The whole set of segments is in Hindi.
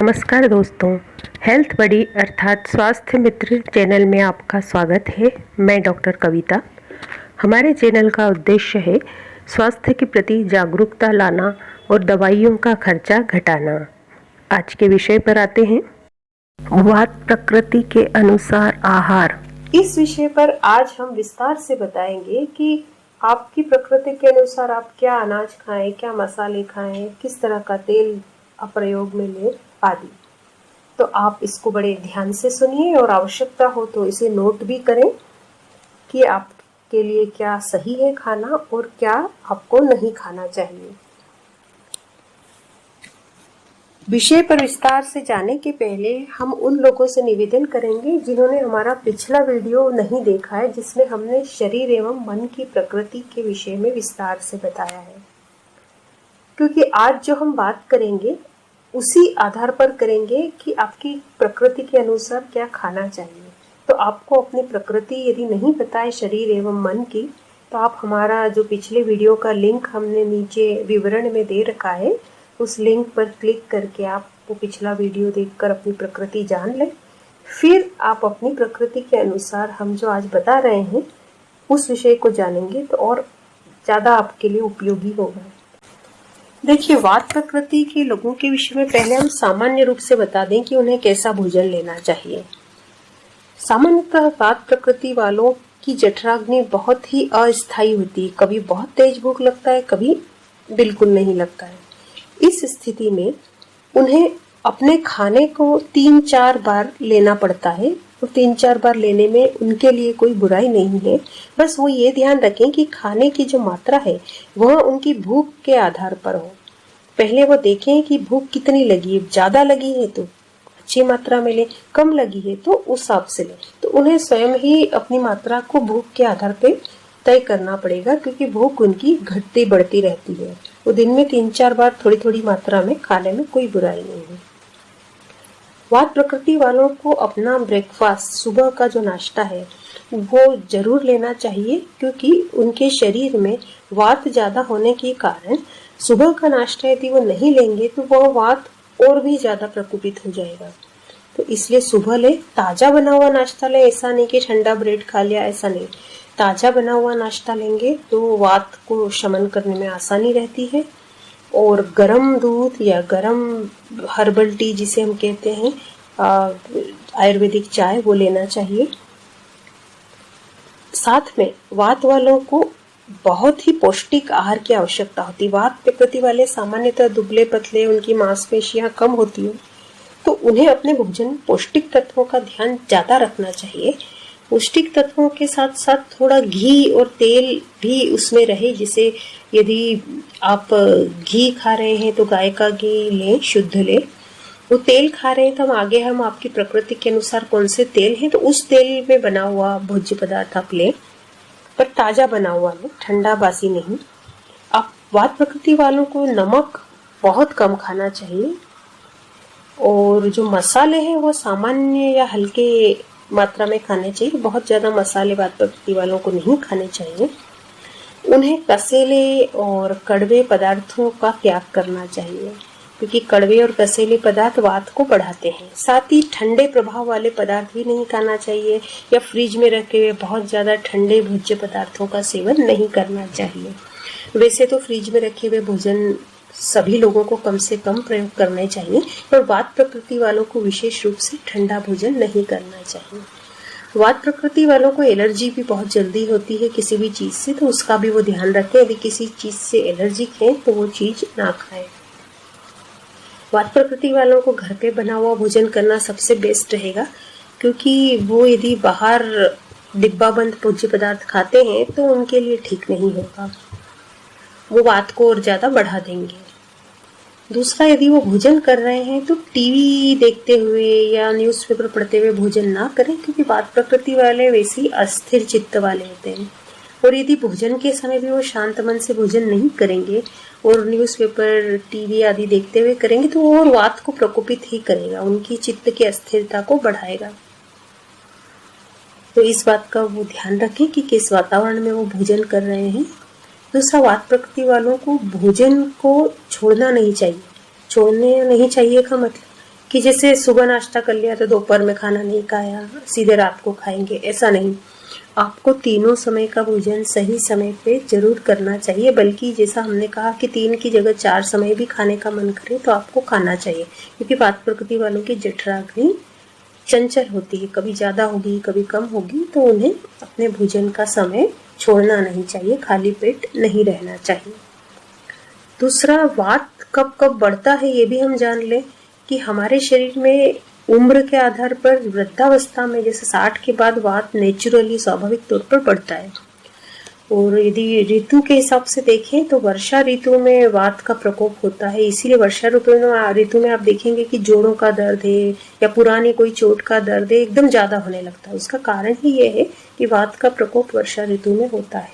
नमस्कार दोस्तों, हेल्थ बडी अर्थात स्वास्थ्य मित्र चैनल में आपका स्वागत है। मैं डॉक्टर कविता। हमारे चैनल का उद्देश्य है स्वास्थ्य के प्रति जागरूकता लाना और दवाइयों का खर्चा घटाना। आज के विषय पर आते हैं, वात प्रकृति के अनुसार आहार। इस विषय पर आज हम विस्तार से बताएंगे कि आपकी प्रकृति के अनुसार आप क्या अनाज खाएं, क्या मसाले खाएं, किस तरह का तेल आप प्रयोग में लें आदि। तो आप इसको बड़े ध्यान से सुनिए और आवश्यकता हो तो इसे नोट भी करें कि आपके लिए क्या सही है खाना और क्या आपको नहीं खाना चाहिए। विषय पर विस्तार से जाने के पहले हम उन लोगों से निवेदन करेंगे जिन्होंने हमारा पिछला वीडियो नहीं देखा है, जिसमें हमने शरीर एवं मन की प्रकृति के विषय में विस्तार से बताया है। क्योंकि आज जो हम बात करेंगे उसी आधार पर करेंगे कि आपकी प्रकृति के अनुसार क्या खाना चाहिए। तो आपको अपनी प्रकृति यदि नहीं पता है शरीर एवं मन की, तो आप हमारा जो पिछले वीडियो का लिंक हमने नीचे विवरण में दे रखा है, उस लिंक पर क्लिक करके आप वो पिछला वीडियो देखकर अपनी प्रकृति जान लें। फिर आप अपनी प्रकृति के अनुसार हम जो आज बता रहे हैं उस विषय को जानेंगे तो और ज़्यादा आपके लिए उपयोगी होगा। देखिए, वात प्रकृति के लोगों के विषय में पहले हम सामान्य रूप से बता दें कि उन्हें कैसा भोजन लेना चाहिए। सामान्यतः वात प्रकृति वालों की जठराग्नि बहुत ही अस्थायी होती है। कभी बहुत तेज भूख लगता है, कभी बिल्कुल नहीं लगता है। इस स्थिति में उन्हें अपने खाने को 3-4 बार लेना पड़ता है और 3-4 बार लेने में उनके लिए कोई बुराई नहीं है। बस वो ये ध्यान रखें कि खाने की जो मात्रा है वह उनकी भूख के आधार पर हो। पहले वो देखें कि भूख कितनी लगी है। ज़्यादा लगी है तो अच्छी मात्रा में लें, कम लगी है तो उस हिसाब से लें। तो उन्हें स्वयं ही अपनी मात्रा को भूख के आधार पर तय करना पड़ेगा, क्योंकि भूख उनकी घटती बढ़ती रहती है। वो दिन में 3-4 बार थोड़ी थोड़ी मात्रा में खाने में कोई बुराई नहीं है। वात प्रकृति वालों को अपना ब्रेकफास्ट, सुबह का जो नाश्ता है, वो जरूर लेना चाहिए, क्योंकि उनके शरीर में वात ज्यादा होने के कारण सुबह का नाश्ता यदि वो नहीं लेंगे तो वह वात और भी ज्यादा प्रकोपित हो जाएगा। तो इसलिए सुबह ले, ताजा बना हुआ नाश्ता ले। ऐसा नहीं कि ठंडा ब्रेड खा लिया, ऐसा नहीं। ताजा बना हुआ नाश्ता लेंगे तो वात को शमन करने में आसानी रहती है। और गरम दूध या गरम हर्बल टी जिसे हम कहते हैं, आयुर्वेदिक चाय, वो लेना चाहिए। साथ में वात वालों को बहुत ही पौष्टिक आहार की आवश्यकता होती है। वात प्रकृति वाले सामान्यतः दुबले पतले, उनकी मांसपेशियां कम होती है, तो उन्हें अपने भोजन पौष्टिक तत्वों का ध्यान ज्यादा रखना चाहिए। पौष्टिक तत्वों के साथ साथ थोड़ा घी और तेल भी उसमें रहे। जिसे यदि आप घी खा रहे हैं तो गाय का घी लें, शुद्ध लें। वो तेल खा रहे हैं तो हम आपकी प्रकृति के अनुसार कौन से तेल हैं तो उस तेल में बना हुआ भोज्य पदार्थ आप लें, पर ताजा बना हुआ लें, ठंडा बासी नहीं। आप वात प्रकृति वालों को नमक बहुत कम खाना चाहिए और जो मसाले हैं वो सामान्य या हल्के मात्रा में खाने चाहिए। बहुत ज्यादा मसाले वात प्रकृति वालों को नहीं खाने चाहिए। उन्हें कसेले और कड़वे पदार्थों का त्याग करना चाहिए, क्योंकि कड़वे और कसेले पदार्थ वात को बढ़ाते हैं। साथ ही ठंडे प्रभाव वाले पदार्थ भी नहीं खाना चाहिए, या फ्रिज में रखे हुए बहुत ज्यादा ठंडे भोज्य पदार्थों का सेवन नहीं करना चाहिए। वैसे तो फ्रिज में रखे हुए भोजन सभी लोगों को कम से कम प्रयोग करने चाहिए, पर वात प्रकृति वालों को विशेष रूप से ठंडा भोजन नहीं करना चाहिए। वात प्रकृति वालों को एलर्जी भी बहुत जल्दी होती है किसी भी चीज से, तो उसका भी वो ध्यान रखें। यदि किसी चीज से एलर्जिक है तो वो चीज ना खाएं। वात प्रकृति वालों को घर पे बना हुआ भोजन करना सबसे बेस्ट रहेगा, क्योंकि वो यदि बाहर डिब्बा बंद भोज्य पदार्थ खाते हैं तो उनके लिए ठीक नहीं होगा, वो वात को और ज्यादा बढ़ा देंगे। दूसरा, यदि वो भोजन कर रहे हैं तो टीवी देखते हुए या न्यूज़पेपर पढ़ते हुए भोजन ना करें, क्योंकि वात प्रकृति वाले वैसे ही अस्थिर चित्त वाले होते हैं। और यदि भोजन के समय भी वो शांत मन से भोजन नहीं करेंगे और न्यूज़पेपर, टीवी आदि देखते हुए करेंगे तो वो और वात को प्रकोपित ही करेगा, उनकी चित्त की अस्थिरता को बढ़ाएगा। तो इस बात का वो ध्यान रखें कि किस वातावरण में वो भोजन कर रहे हैं। दूसरा, वात प्रकृति वालों को भोजन को छोड़ना नहीं चाहिए। छोड़ने नहीं चाहिए का मतलब कि जैसे सुबह नाश्ता कर लिया तो दोपहर में खाना नहीं खाया, सीधे रात को खाएंगे, ऐसा नहीं। आपको तीनों समय का भोजन सही समय पे जरूर करना चाहिए, बल्कि जैसा हमने कहा कि 3 की जगह 4 समय भी खाने का मन करे तो आपको खाना चाहिए, क्योंकि वात प्रकृति वालों की जठराग्नि चंचल होती है, कभी ज़्यादा होगी कभी कम होगी, तो उन्हें अपने भोजन का समय छोड़ना नहीं चाहिए, खाली पेट नहीं रहना चाहिए। दूसरा, वात कब कब बढ़ता है ये भी हम जान लें कि हमारे शरीर में उम्र के आधार पर वृद्धावस्था में जैसे 60 के बाद वात नेचुरली स्वाभाविक तौर पर बढ़ता है। और यदि ऋतु के हिसाब से देखें तो वर्षा ऋतु में वात का प्रकोप होता है, इसीलिए वर्षा ऋतु में आप देखेंगे कि जोड़ों का दर्द है या पुरानी कोई चोट का दर्द है एकदम ज्यादा होने लगता है। उसका कारण ही ये है कि वात का प्रकोप वर्षा ऋतु में होता है।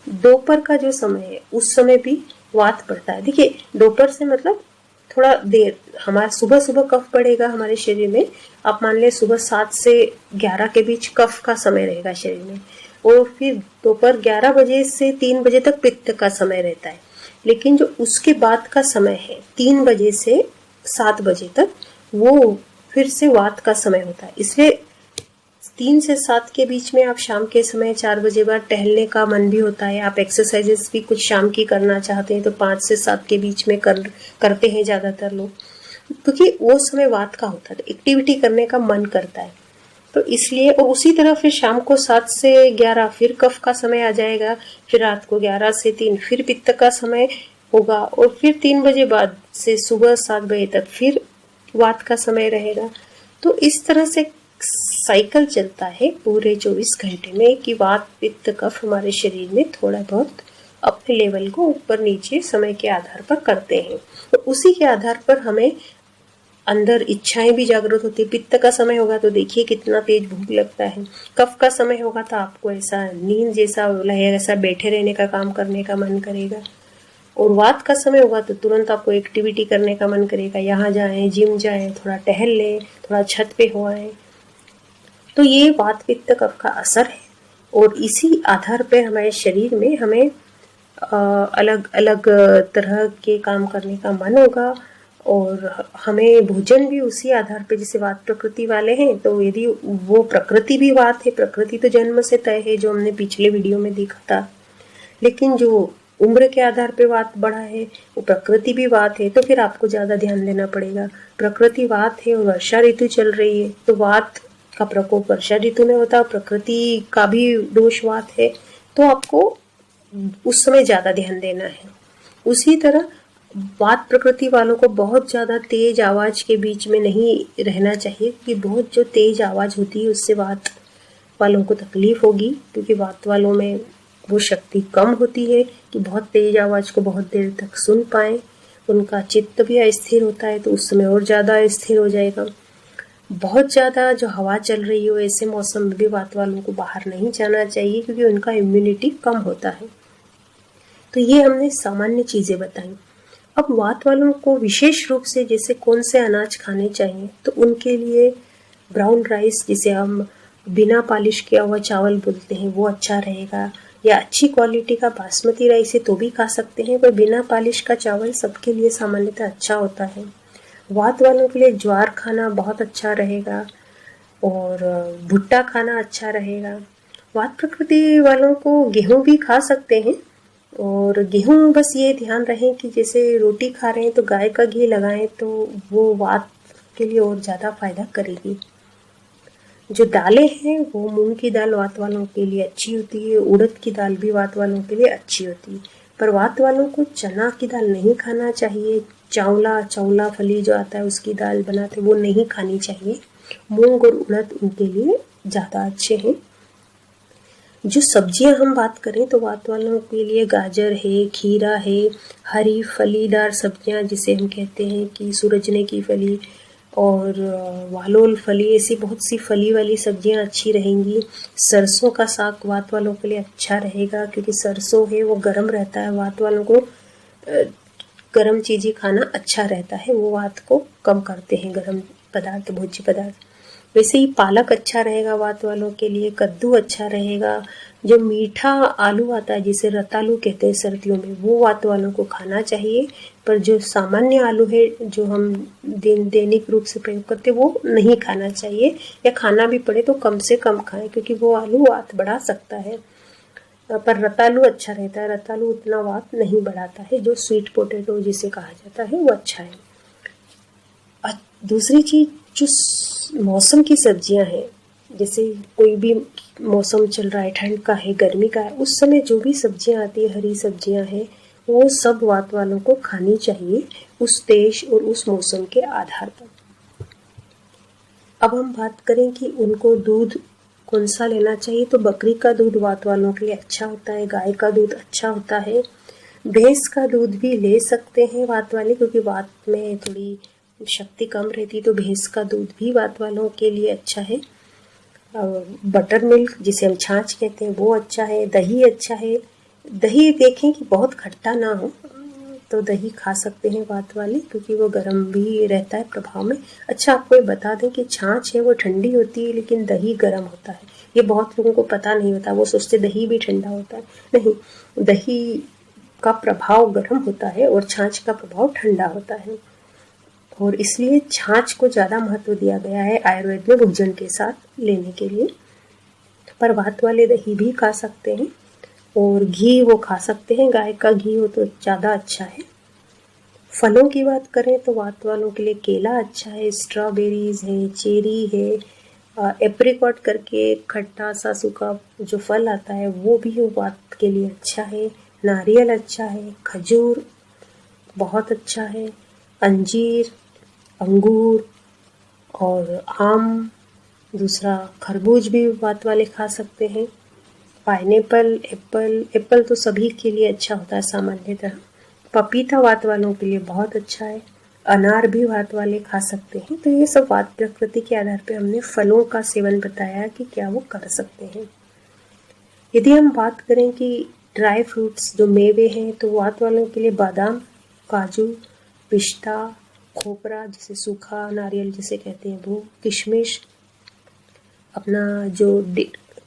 दोपहर का जो समय है उस समय भी वात बढ़ता है। देखिए, दोपहर से मतलब थोड़ा देर, हमारा सुबह सुबह कफ बढ़ेगा हमारे शरीर में। आप मान ले सुबह 7 से 11 के बीच कफ का समय रहेगा शरीर में, और फिर दोपहर 11 बजे से 3 बजे तक पित्त का समय रहता है। लेकिन जो उसके बाद का समय है 3 बजे से 7 बजे तक, वो फिर से वात का समय होता है। इसलिए 3 से 7 के बीच में आप शाम के समय 4 बजे बाद टहलने का मन भी होता है, आप एक्सरसाइजेस भी कुछ शाम की करना चाहते हैं तो 5 से 7 के बीच में करते हैं ज़्यादातर लोग, क्योंकि वो समय वात का होता है, एक्टिविटी करने का मन करता है। तो इसलिए, और उसी तरह फिर शाम को 7 से 11 फिर कफ का समय आ जाएगा, फिर रात को 11 से 3 फिर पित्त का समय होगा, और फिर 3 बजे बाद से सुबह 7 बजे तक फिर वात का समय रहेगा। तो इस तरह से साइकिल चलता है पूरे 24 घंटे में कि वात पित्त कफ हमारे शरीर में थोड़ा बहुत अपने लेवल को ऊपर नीचे समय के आधार पर करते हैं। तो उसी के आधार पर हमें अंदर इच्छाएं भी जागृत होती है। पित्त का समय होगा तो देखिए कितना तेज भूख लगता है, कफ का समय होगा तो आपको ऐसा नींद जैसा लगेगा, ऐसा बैठे रहने का काम करने का मन करेगा, और वात का समय होगा तो तुरंत आपको एक्टिविटी करने का मन करेगा, यहाँ जाएं, जिम जाएं, थोड़ा टहल लें, थोड़ा छत पे हो आए। तो ये वात पित्त कफ का असर है, और इसी आधार पे हमारे शरीर में हमें अलग अलग तरह के काम करने का मन होगा, और हमें भोजन भी उसी आधार पे, जैसे वात प्रकृति वाले हैं तो यदि वो प्रकृति भी वात है, प्रकृति तो जन्म से तय है जो हमने पिछले वीडियो में देखा था, लेकिन जो उम्र के आधार पे वात बढ़ा है वो प्रकृति भी वात है, तो फिर आपको ज्यादा ध्यान देना पड़ेगा। प्रकृति वात है और वर्षा ऋतु चल रही है तो वात का प्रकोप वर्षा ऋतु में होता है, प्रकृति का भी दोष वात है, तो आपको उस समय ज्यादा ध्यान देना है। उसी तरह वात प्रकृति वालों को बहुत ज्यादा तेज आवाज के बीच में नहीं रहना चाहिए, कि बहुत जो तेज आवाज होती है उससे वात वालों को तकलीफ होगी, क्योंकि वात वालों में वो शक्ति कम होती है कि बहुत तेज आवाज को बहुत देर तक सुन पाए। उनका चित्त भी अस्थिर होता है तो उस समय और ज्यादा अस्थिर हो जाएगा। बहुत ज्यादा जो हवा चल रही हो ऐसे मौसम में भी वात वालों को बाहर नहीं जाना चाहिए, क्योंकि उनका इम्यूनिटी कम होता है। तो ये हमने सामान्य चीजें बताई। अब वात वालों को विशेष रूप से जैसे कौन से अनाज खाने चाहिए, तो उनके लिए ब्राउन राइस, जिसे हम बिना पॉलिश किया हुआ चावल बोलते हैं, वो अच्छा रहेगा, या अच्छी क्वालिटी का बासमती राइस है तो भी खा सकते हैं, पर बिना पॉलिश का चावल सबके लिए सामान्यतः अच्छा होता है। वात वालों के लिए ज्वार खाना बहुत अच्छा रहेगा, और भुट्टा खाना अच्छा रहेगा। वात प्रकृति वालों को गेहूं भी खा सकते हैं, और गेहूं बस ये ध्यान रहे कि जैसे रोटी खा रहे हैं तो गाय का घी लगाएं, तो वो वात के लिए और ज़्यादा फायदा करेगी। जो दालें हैं वो मूंग की दाल वात वालों के लिए अच्छी होती है, उड़द की दाल भी वात वालों के लिए अच्छी होती है, पर वात वालों को चना की दाल नहीं खाना चाहिए। चौला फली जो आता है उसकी दाल बनाते वो नहीं खानी चाहिए। मूंग और उड़द उनके लिए ज़्यादा अच्छे हैं। जो सब्जियां हम बात करें तो वात वालों के लिए गाजर है, खीरा है, हरी फलीदार सब्जियां जिसे हम कहते हैं कि सूरजने की फली और वालोल फली, ऐसी बहुत सी फली वाली सब्जियां अच्छी रहेंगी। सरसों का साग वात वालों के लिए अच्छा रहेगा, क्योंकि सरसों है वो गर्म रहता है, वात वालों को गर्म चीज़ें खाना अच्छा रहता है, वो वात को कम करते हैं गर्म पदार्थ, भोज्य पदार्थ। वैसे ही पालक अच्छा रहेगा वात वालों के लिए, कद्दू अच्छा रहेगा। जो मीठा आलू आता है जिसे रतालू कहते हैं सर्दियों में, वो वात वालों को खाना चाहिए। पर जो सामान्य आलू है जो हम दैनिक रूप से प्रयोग करते हैं वो नहीं खाना चाहिए, या खाना भी पड़े तो कम से कम खाएं, क्योंकि वो आलू वात बढ़ा सकता है। पर रतालू अच्छा रहता है, रतालू उतना वात नहीं बढ़ाता है। जो स्वीट पोटैटो जिसे कहा जाता है वो अच्छा है। दूसरी चीज, जो मौसम की सब्जियां हैं, जैसे कोई भी मौसम चल रहा है, ठंड का है, गर्मी का है, उस समय जो भी सब्जियां आती है, हरी सब्जियां हैं, वो सब वात वालों को खानी चाहिए उस देश और उस मौसम के आधार पर। अब हम बात करें कि उनको दूध कौन सा लेना चाहिए, तो बकरी का दूध वात वालों के लिए अच्छा होता है, गाय का दूध अच्छा होता है, भैंस का दूध भी ले सकते हैं वात वाले, क्योंकि वात में थोड़ी शक्ति कम रहती, तो भैंस का दूध भी वात वालों के लिए अच्छा है। बटर मिल्क जिसे हम छाछ कहते हैं वो अच्छा है, दही अच्छा है। दही देखें कि बहुत खट्टा ना हो, तो दही खा सकते हैं वात वाले, क्योंकि वो गर्म भी रहता है प्रभाव में। अच्छा, आपको ये बता दें कि छाछ है वो ठंडी होती है, लेकिन दही गर्म होता है। ये बहुत लोगों को पता नहीं होता, वो सोचते दही भी ठंडा होता है। नहीं, दही का प्रभाव गर्म होता है और छाछ का प्रभाव ठंडा होता है, और इसलिए छाछ को ज़्यादा महत्व दिया गया है आयुर्वेद में भोजन के साथ लेने के लिए। पर वात वाले दही भी खा सकते हैं, और घी वो खा सकते हैं, गाय का घी हो तो ज़्यादा अच्छा है। फलों की बात करें तो वात वालों के लिए केला अच्छा है, स्ट्रॉबेरीज है, चेरी है, एप्रिकॉट करके खट्टा सा सूखा जो फल आता है वो भी वात के लिए अच्छा है, नारियल अच्छा है, खजूर बहुत अच्छा है, अंजीर, अंगूर और आम, दूसरा खरबूज भी वात वाले खा सकते हैं, पाइनएप्पल, एप्पल तो सभी के लिए अच्छा होता है सामान्यतः, पपीता वात वालों के लिए बहुत अच्छा है, अनार भी वात वाले खा सकते हैं। तो ये सब वात प्रकृति के आधार पर हमने फलों का सेवन बताया कि क्या वो कर सकते हैं। यदि हम बात करें कि ड्राई फ्रूट्स जो मेवे हैं, तो वात वालों के लिए बादाम, काजू, पिस्ता, खोपरा जिसे सूखा नारियल जिसे कहते हैं वो, किशमिश, अपना जो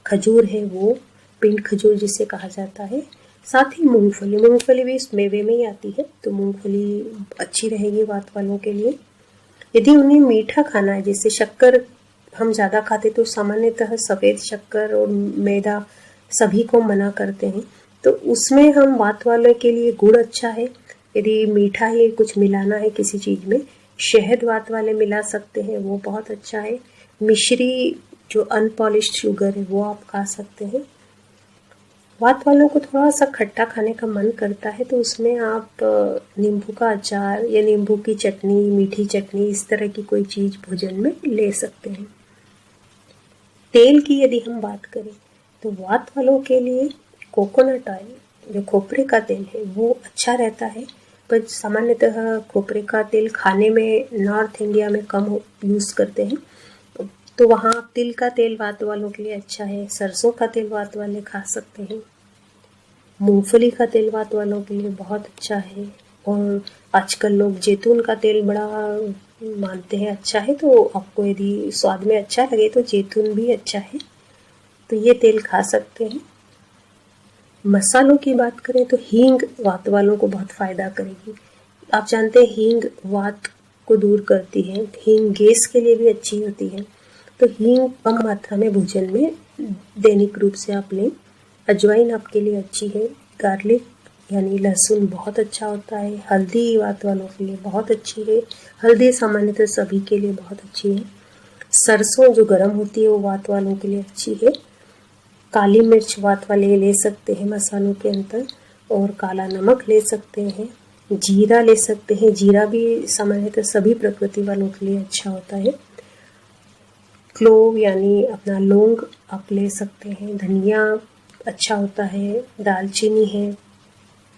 खजूर है वो, पिंड खजूर जिसे कहा जाता है, साथ ही मूंगफली भी इस मेवे में ही आती है, तो मूंगफली अच्छी रहेगी वात वालों के लिए। यदि उन्हें मीठा खाना है, जैसे शक्कर हम ज़्यादा खाते तो सामान्यतः सफ़ेद शक्कर और मैदा सभी को मना करते हैं, तो उसमें हम वात वालों के लिए गुड़ अच्छा है। यदि मीठा ही कुछ मिलाना है किसी चीज़ में, शहद वात वाले मिला सकते हैं, वो बहुत अच्छा है। मिश्री जो अनपॉलिश्ड शुगर है वो आप खा सकते हैं। वात वालों को थोड़ा सा खट्टा खाने का मन करता है, तो उसमें आप नींबू का अचार या नींबू की चटनी, मीठी चटनी, इस तरह की कोई चीज़ भोजन में ले सकते हैं। तेल की यदि हम बात करें तो वात वालों के लिए कोकोनट ऑयल, जो खोपरे का तेल है, वो अच्छा रहता है, पर सामान्यतः खोपरे का तेल खाने में नॉर्थ इंडिया में कम यूज़ करते हैं, तो वहाँ तिल का तेल वात वालों के लिए अच्छा है। सरसों का तेल वात वाले खा सकते हैं। मूंगफली का तेल वात वालों के लिए बहुत अच्छा है, और आजकल लोग जैतून का तेल बड़ा मानते हैं अच्छा है, तो आपको यदि स्वाद में अच्छा लगे तो जैतून भी अच्छा है, तो ये तेल खा सकते हैं। मसालों की बात करें तो हींग वात वालों को बहुत फ़ायदा करेगी। आप जानते हैं हींग वात को दूर करती है, हींग गैस के लिए भी अच्छी होती है, तो हींग कम मात्रा में भोजन में दैनिक रूप से आप लें। अजवाइन आपके लिए अच्छी है, गार्लिक यानी लहसुन बहुत अच्छा होता है, हल्दी वात वालों के लिए बहुत अच्छी है, हल्दी सामान्यतः सभी के लिए बहुत अच्छी है, सरसों जो गर्म होती है वो वात वालों के लिए अच्छी है, काली मिर्च वात वाले ले सकते हैं मसालों के अंदर, और काला नमक ले सकते हैं, जीरा ले सकते हैं, जीरा भी सामान्यतः सभी प्रकृति वालों के लिए अच्छा होता है, क्लोव यानी अपना लौंग आप ले सकते हैं, धनिया अच्छा होता है, दालचीनी है,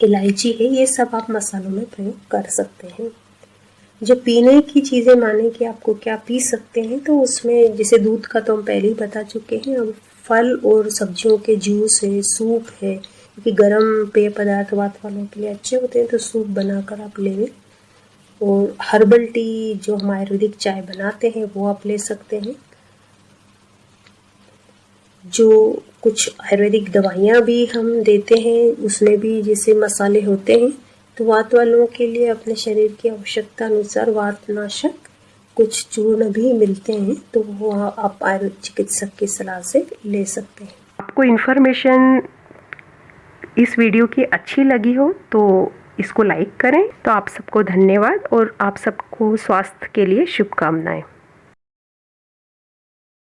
इलायची है, ये सब आप मसालों में प्रयोग कर सकते हैं। जो पीने की चीज़ें माने कि आपको क्या पी सकते हैं, तो उसमें जैसे दूध का तो हम पहले ही बता चुके हैं, अब फल और सब्जियों के जूस है, सूप है, क्योंकि गर्म पेय पदार्थ वात वालों के लिए अच्छे होते हैं, तो सूप बनाकर आप लें, और हर्बल टी जो हम आयुर्वेदिक चाय बनाते हैं वो आप ले सकते हैं। जो कुछ आयुर्वेदिक दवाइयाँ भी हम देते हैं, उसमें भी जैसे मसाले होते हैं, तो वात वालों के लिए अपने शरीर की आवश्यकता अनुसार वातनाशक कुछ चूर्ण भी मिलते हैं, तो वो आप आयुर्वेद चिकित्सक की सलाह से ले सकते हैं। आपको इन्फॉर्मेशन इस वीडियो की अच्छी लगी हो तो इसको लाइक करें। तो आप सबको धन्यवाद और आप सबको स्वास्थ्य के लिए शुभकामनाएं।